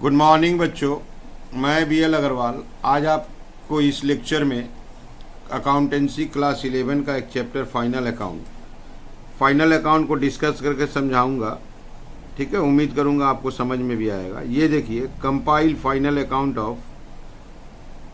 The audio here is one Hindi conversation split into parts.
गुड मॉर्निंग बच्चों, मैं BL अग्रवाल आज आपको इस लेक्चर में अकाउंटेंसी क्लास 11 का एक चैप्टर फाइनल अकाउंट को डिस्कस करके समझाऊंगा। ठीक है, उम्मीद करूंगा आपको समझ में भी आएगा। ये देखिए, compile final account of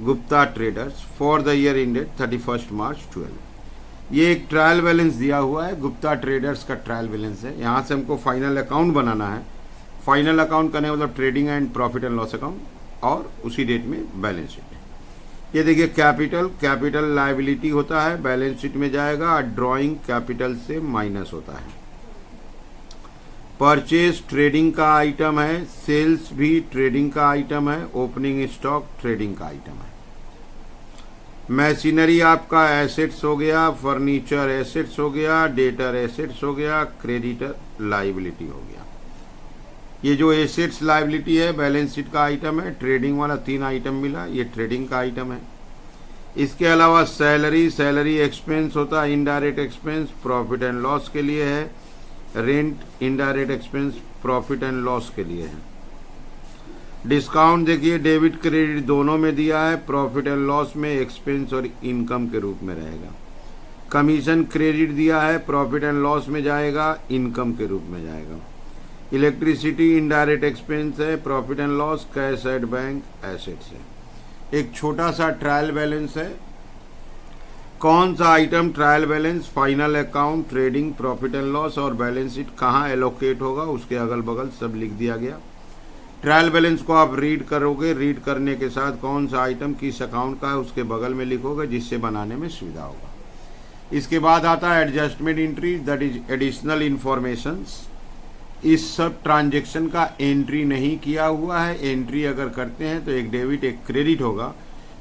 Gupta traders for the year ended 31 मार्च 12। ये एक ट्रायल बैलेंस दिया हुआ है, गुप्ता ट्रेडर्स का ट्रायल बैलेंस है। यहाँ से हमको फाइनल अकाउंट बनाना है। फाइनल अकाउंट करने मतलब trading and profit and loss account और उसी डेट में बैलेंस शीट। ये देखिए, कैपिटल लायबिलिटी होता है, बैलेंस शीट में जाएगा और ड्राइंग कैपिटल से माइनस होता है। परचेज ट्रेडिंग का आइटम है, सेल्स भी ट्रेडिंग का आइटम है, ओपनिंग स्टॉक ट्रेडिंग का आइटम है। मशीनरी आपका एसेट्स हो गया, फर्नीचर एसेट्स हो गया, डेटर एसेट्स हो गया, क्रेडिटर लायबिलिटी हो गया। ये जो एसेट्स लायबिलिटी है बैलेंस शीट का आइटम है। ट्रेडिंग वाला 3 आइटम मिला, ये ट्रेडिंग का आइटम है। इसके अलावा सैलरी एक्सपेंस होता है, indirect expense profit and loss के लिए है। Rent indirect expense profit and loss के लिए है। डिस्काउंट देखिए, डेबिट क्रेडिट दोनों में दिया है, प्रॉफिट एंड लॉस में एक्सपेंस और इनकम के रूप में रहेगा। कमीशन क्रेडिट दिया है, प्रॉफिट एंड लॉस में जाएगा, इनकम के रूप में जाएगा। इलेक्ट्रिसिटी इनडायरेक्ट एक्सपेंस है, profit and loss, cash at bank assets है। एक छोटा सा ट्रायल बैलेंस है। कौन सा item trial balance, final account, trading, profit and loss और बैलेंस शीट कहाँ एलोकेट होगा उसके अगल बगल सब लिख दिया गया। ट्रायल बैलेंस को आप रीड करोगे, रीड करने के साथ कौन सा आइटम किस अकाउंट का है उसके बगल में लिखोगे, जिससे बनाने में सुविधा होगा। इसके बाद आता है adjustment entry, that is additional informations. इस सब ट्रांजैक्शन का एंट्री नहीं किया हुआ है। एंट्री अगर करते हैं तो एक डेबिट एक क्रेडिट होगा।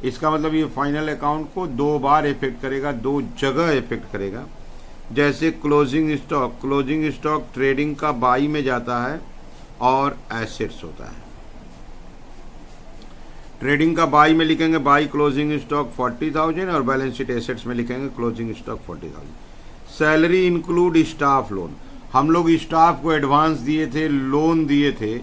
इसका मतलब ये फाइनल अकाउंट को 2 बार इफेक्ट करेगा, 2 जगह इफेक्ट करेगा। जैसे क्लोजिंग स्टॉक ट्रेडिंग का बाई में जाता है और एसेट्स होता है। ट्रेडिंग का बाई में लिखेंगे बाई क्लोजिंग स्टॉक 40,000 और बैलेंस शीट एसेट्स में लिखेंगे closing stock 40,000। Salary include staff loan, हम लोग स्टाफ को एडवांस दिए थे, लोन दिए थे,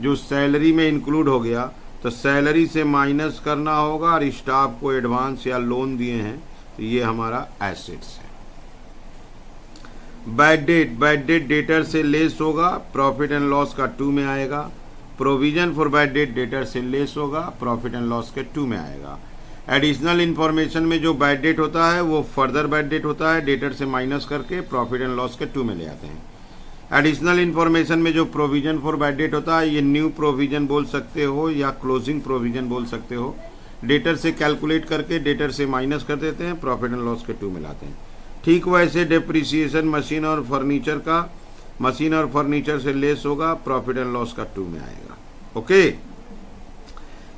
जो सैलरी में इंक्लूड हो गया तो सैलरी से माइनस करना होगा और स्टाफ को एडवांस या लोन दिए हैं तो ये हमारा एसेट्स है। बैड डेट डेटर से लेस होगा, प्रॉफिट एंड लॉस का 2 में आएगा। Provision for bad debt debtor से लेस होगा, प्रॉफिट एंड लॉस के 2 में आएगा। एडिशनल इन्फॉर्मेशन में जो बैड डेट होता है वो फर्दर बैड डेट होता है, डेटर से माइनस करके प्रॉफिट एंड लॉस के 2 में ले आते हैं। एडिशनल इन्फॉर्मेशन में जो प्रोविजन फॉर बैड डेट होता है, ये न्यू प्रोविजन बोल सकते हो या क्लोजिंग प्रोविजन बोल सकते हो। डेटर से कैलकुलेट करके डेटर से माइनस कर देते हैं, प्रॉफिट एंड लॉस के 2 में लाते हैं। ठीक वैसे डेप्रिसिएशन मशीन और फर्नीचर से लेस होगा, प्रॉफिट एंड लॉस का 2 में आएगा। ओके,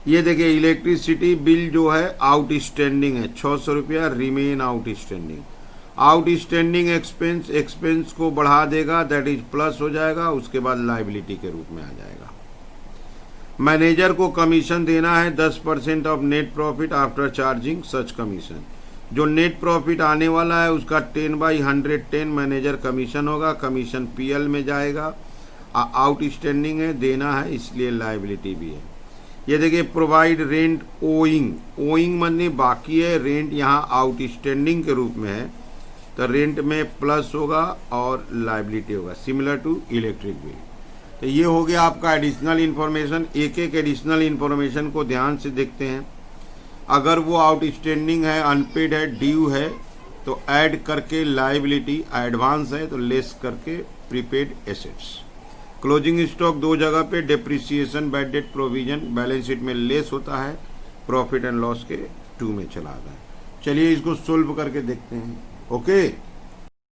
ये देखिए, इलेक्ट्रिसिटी बिल जो है आउटस्टैंडिंग है, 600 रुपया रिमेन आउटस्टैंडिंग। आउटस्टैंडिंग एक्सपेंस को बढ़ा देगा, दैट इज प्लस हो जाएगा, उसके बाद लायबिलिटी के रूप में आ जाएगा। मैनेजर को कमीशन देना है 10% of net profit after charging such commission. जो नेट प्रॉफिट आने वाला है उसका 10/110 मैनेजर कमीशन होगा, कमीशन PL में जाएगा। आउटस्टैंडिंग है, देना है, इसलिए लायबिलिटी भी है। ये देखिए, प्रोवाइड रेंट ओइंग माने बाकी है, रेंट यहाँ आउटस्टैंडिंग के रूप में है तो रेंट में प्लस होगा और लायबिलिटी होगा, सिमिलर टू इलेक्ट्रिक बिल। तो ये हो गया आपका एडिशनल इन्फॉर्मेशन। एक एडिशनल इन्फॉर्मेशन को ध्यान से देखते हैं। अगर वो आउटस्टैंडिंग है, अनपेड है, ड्यू है तो ऐड करके लायबिलिटी, एडवांस है तो लेस करके प्रीपेड एसेट्स। क्लोजिंग स्टॉक 2 जगह पे, depreciation bad debt provision balance sheet में लेस होता है, प्रॉफिट एंड लॉस के 2 में चला आता है। चलिए इसको सोल्व करके देखते हैं। ओके,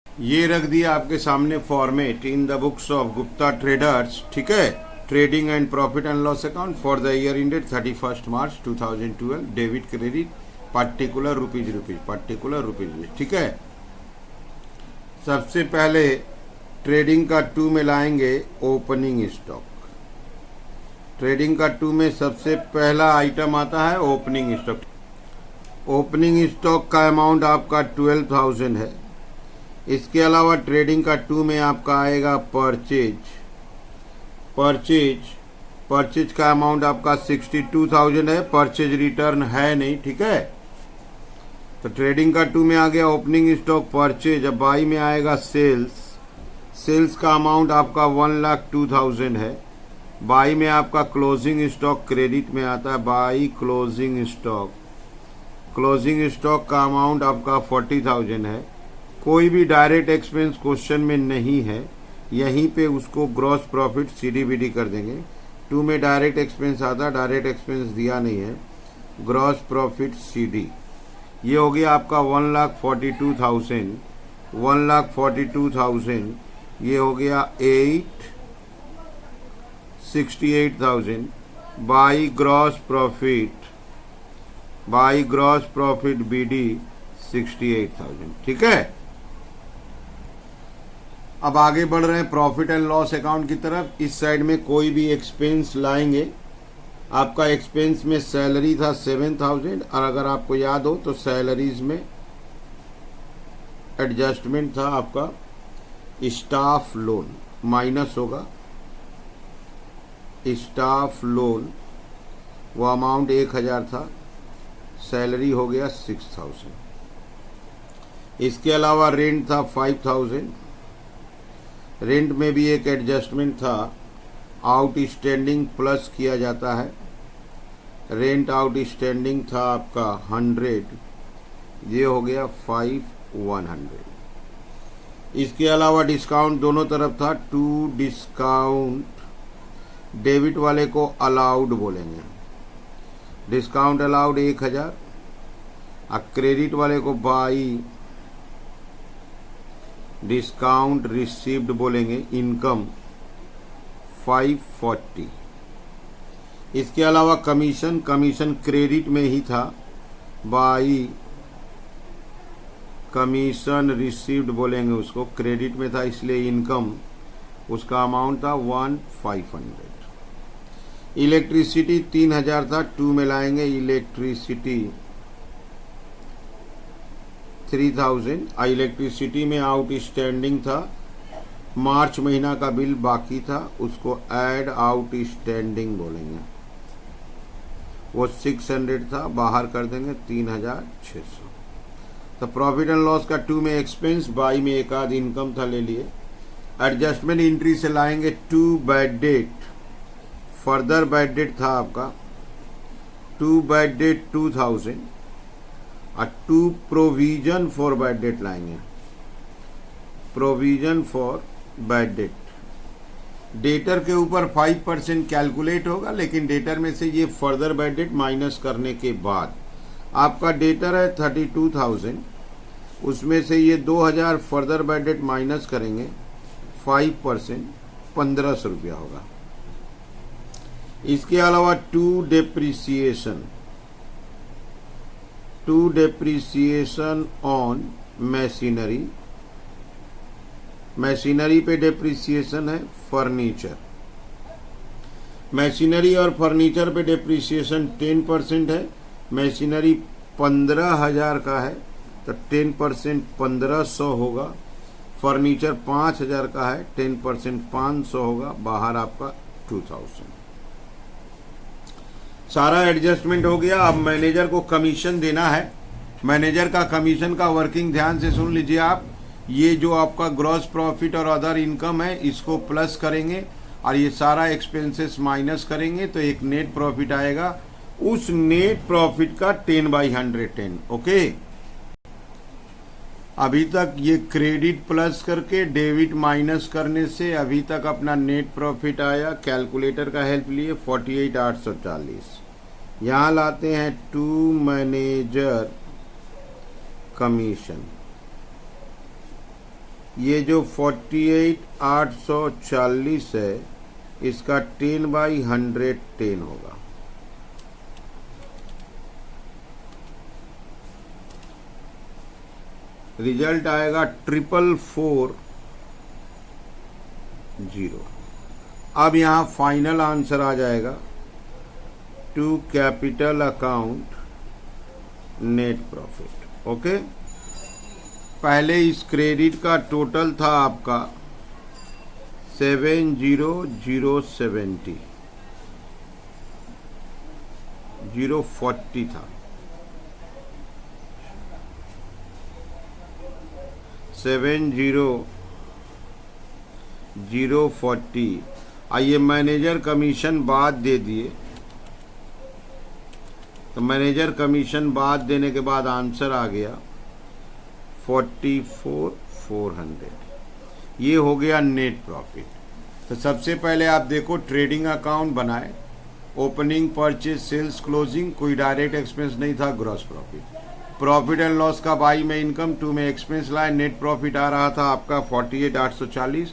ये रख दिया आपके सामने format in the books of Gupta traders. ठीक है, trading and profit and loss account for the year ended 31 March 2012, debit credit, particular rupees. ठीक है, सबसे पहले ट्रेडिंग का 2 में लाएंगे ओपनिंग स्टॉक। ट्रेडिंग का 2 में सबसे पहला आइटम आता है ओपनिंग स्टॉक। ओपनिंग स्टॉक का अमाउंट आपका 12,000 है। इसके अलावा ट्रेडिंग का 2 में आपका आएगा परचेज परचेज का अमाउंट आपका 62,000 है, परचेज रिटर्न है नहीं, ठीक है। तो ट्रेडिंग का 2 में आ गया ओपनिंग स्टॉक परचेज। अब बाई में आएगा सेल्स। सेल्स का अमाउंट आपका 1,02,000 है। बाई में आपका क्लोजिंग स्टॉक क्रेडिट में आता है, by closing stock. Closing stock का अमाउंट आपका 40,000 है। कोई भी डायरेक्ट एक्सपेंस क्वेश्चन में नहीं है, यहीं पे उसको ग्रॉस प्रॉफिट सीडीबीडी कर देंगे। 2 में डायरेक्ट एक्सपेंस आता, डायरेक्ट एक्सपेंस दिया नहीं है, ग्रॉस प्रॉफिट सीडी। ये हो गया आपका 1,42,000, 1,42,000। ये हो गया 868,000 by gross profit, by gross profit BD 68,000, ठीक है। अब आगे बढ़ रहे हैं प्रॉफिट एंड लॉस अकाउंट की तरफ। इस साइड में कोई भी एक्सपेंस लाएंगे। आपका एक्सपेंस में सैलरी था 7,000, और अगर आपको याद हो तो सैलरीज में एडजस्टमेंट था आपका स्टाफ लोन, माइनस होगा स्टाफ लोन, वो अमाउंट 1,000 था, सैलरी हो गया 6,000। इसके अलावा रेंट था 5,000, रेंट में भी एक एडजस्टमेंट था, आउटस्टैंडिंग प्लस किया जाता है। रेंट आउटस्टैंडिंग था आपका 100, ये हो गया 5,100। इसके अलावा डिस्काउंट दोनों तरफ था। 2 डिस्काउंट, डेबिट वाले को अलाउड बोलेंगे, डिस्काउंट अलाउड 1,000, और क्रेडिट वाले को बाई डिस्काउंट रिसीव्ड बोलेंगे, इनकम 540। इसके अलावा कमीशन, कमीशन क्रेडिट में ही था, बाई कमीशन रिसीव्ड बोलेंगे उसको, क्रेडिट में था इसलिए इनकम, उसका अमाउंट था 1,500। इलेक्ट्रिसिटी 3,000 था, 2 में लाएंगे इलेक्ट्रिसिटी 3,000। इलेक्ट्रिसिटी में आउटस्टैंडिंग था, मार्च महीना का बिल बाकी था, उसको ऐड आउटस्टैंडिंग बोलेंगे, वो 600 था, बाहर कर देंगे 3,600। तो प्रॉफिट एंड लॉस का 2 में एक्सपेंस, बाई में एक आध इनकम था, ले लिए। एडजस्टमेंट एंट्री से लाएंगे 2 bad debt, further bad debt था आपका 2 बैड डेट 2,000, और 2 प्रोविजन फॉर बैड डेट लाएंगे, provision for bad debt. Debtor के ऊपर 5% कैलकुलेट होगा, लेकिन डेटर में से ये फर्दर बैड डेट माइनस करने के बाद आपका डेटर है 32,000, उसमें से ये 2,000 फर्दर बैड डेट माइनस करेंगे, 5% 1,500 रुपया होगा। इसके अलावा 2 depreciation, 2 depreciation on machinery, machinery पे डेप्रिसिएशन है। फर्नीचर, मशीनरी और फर्नीचर पे डेप्रिसिएशन 10% है। मशीनरी 15,000 का है तो 10% 1,500 होगा। फर्नीचर 5,000 का है, 10% 500 होगा, बाहर आपका 2,000। सारा एडजस्टमेंट हो गया। अब मैनेजर को कमीशन देना है। मैनेजर का कमीशन का वर्किंग ध्यान से सुन लीजिए आप। ये जो आपका ग्रॉस प्रॉफिट और अदर इनकम है, इसको प्लस करेंगे और ये सारा एक्सपेंसेस माइनस करेंगे तो एक नेट प्रॉफिट आएगा। उस नेट प्रॉफिट का 10/110। ओके, अभी तक ये क्रेडिट प्लस करके डेबिट माइनस करने से अभी तक अपना नेट प्रॉफिट आया। कैलकुलेटर का हेल्प लिए 48,840। यहाँ लाते हैं 2 मैनेजर कमीशन। ये जो 48,840 है इसका 10/110 होगा। रिजल्ट आएगा 444,000। अब यहाँ फाइनल आंसर आ जाएगा to capital account net profit. Okay, पहले इस क्रेडिट का टोटल था आपका 7,070। 7040 था, 70040। आइए मैनेजर कमीशन बाद दे दिए, तो मैनेजर कमीशन बाद देने के बाद आंसर आ गया 44,400। ये हो गया नेट प्रॉफिट। तो सबसे पहले आप देखो ट्रेडिंग अकाउंट बनाए, ओपनिंग, परचेज, सेल्स, क्लोजिंग, कोई डायरेक्ट एक्सपेंस नहीं था, gross profit. Profit and loss का बाई में इनकम, टू में एक्सपेंस लाए, नेट प्रॉफिट आ रहा था आपका 48,840।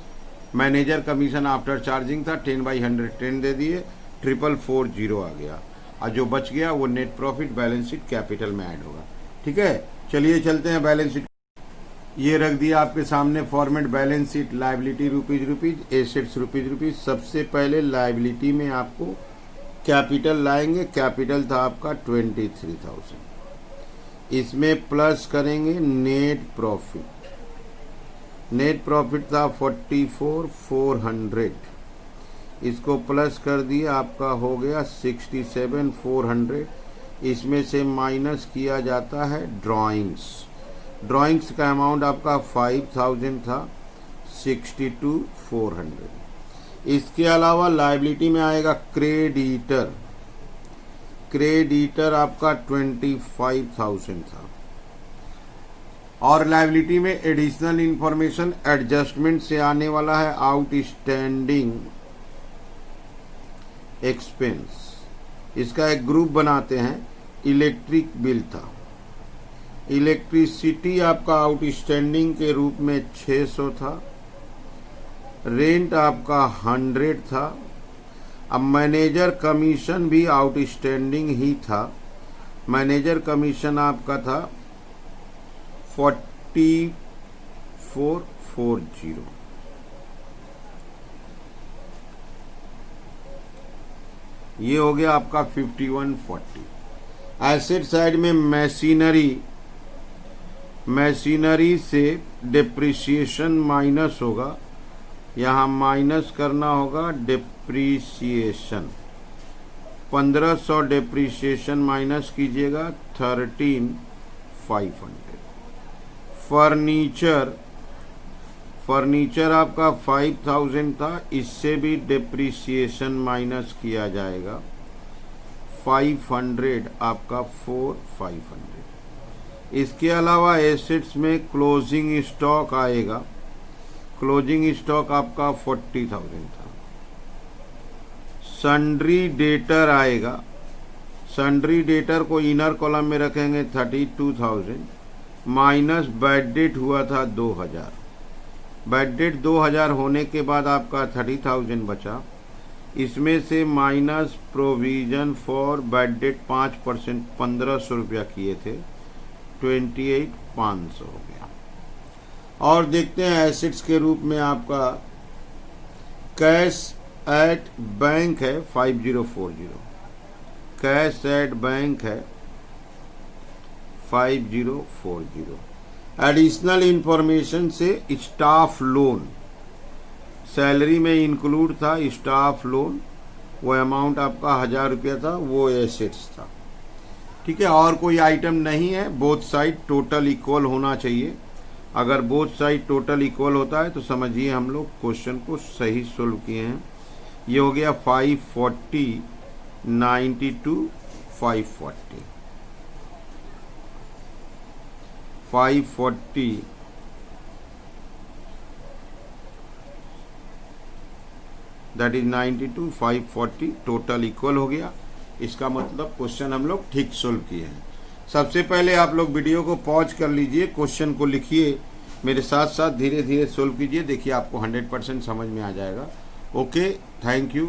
मैनेजर कमीशन आफ्टर चार्जिंग था, 10/100 10 दे दिए, 4440 आ गया, और जो बच गया वो net profit balance sheet capital में ऐड होगा। ठीक है, चलिए चलते हैं बैलेंस शीट। ये रख दिया आपके सामने format balance sheet. Liability rupees, assets rupees. सबसे पहले लायबिलिटी में आपको कैपिटल लाएंगे। कैपिटल था आपका 23,000, इसमें प्लस करेंगे नेट प्रॉफिट। नेट प्रॉफिट था 44,400, इसको प्लस कर दिया, आपका हो गया 67,400। इसमें से माइनस किया जाता है ड्राइंग्स। ड्राइंग्स का अमाउंट आपका 5,000 था, 62,400। इसके अलावा लायबिलिटी में आएगा क्रेडिटर। क्रेडिटर आपका 25,000 था। और लायबिलिटी में एडिशनल इंफॉर्मेशन एडजस्टमेंट से आने वाला है आउटस्टैंडिंग एक्सपेंस। इसका एक ग्रुप बनाते हैं। इलेक्ट्रिक बिल था, इलेक्ट्रिसिटी आपका आउटस्टैंडिंग के रूप में 600 था। रेंट आपका 100 था। अब मैनेजर कमीशन भी आउटस्टैंडिंग ही था। मैनेजर कमीशन आपका था 44,440। ये हो गया आपका 5140। एसेट साइड में मशीनरी से डिप्रिसिएशन माइनस होगा, यहाँ माइनस करना होगा डिप्रिसिएशन। 1500 डिप्रिसिएशन माइनस कीजिएगा 13,500। फर्नीचर आपका 5,000 था, इससे भी डिप्रिसिएशन माइनस किया जाएगा 500, आपका 4,500। इसके अलावा एसेट्स में क्लोजिंग स्टॉक आएगा। क्लोजिंग स्टॉक आपका 40,000 था। सन्ड्री डेटर आएगा। सन्ड्री डेटर को इनर कॉलम में रखेंगे 32,000, माइनस बैड डेट हुआ था 2,000। बैड डेट 2,000 होने के बाद आपका 30,000 बचा। इसमें से minus provision for bad debt 5%, 1,500 रुपया किए थे, 28,500 हो गया। और देखते हैं एसेट्स के रूप में आपका कैश एट बैंक है 5040। कैश एट बैंक है 5040। एडिशनल इंफॉर्मेशन से स्टाफ लोन, सैलरी में इंक्लूड था स्टाफ लोन, वो अमाउंट आपका 1,000 रुपया था, वो एसेट्स था। ठीक है, और कोई आइटम नहीं है। बोथ साइड टोटल इक्वल होना चाहिए। अगर बोथ साइड टोटल इक्वल होता है तो समझिए हम लोग क्वेश्चन को सही सोल्व किए हैं। ये हो गया 540, 92, 540, 540 दैट इज 92, 540 टोटल इक्वल हो गया। इसका मतलब क्वेश्चन हम लोग ठीक सोल्व किए हैं। सबसे पहले आप लोग वीडियो को पॉज कर लीजिए, क्वेश्चन को लिखिए, मेरे साथ साथ धीरे धीरे सोल्व कीजिए। देखिए आपको 100% समझ में आ जाएगा। Okay, thank you.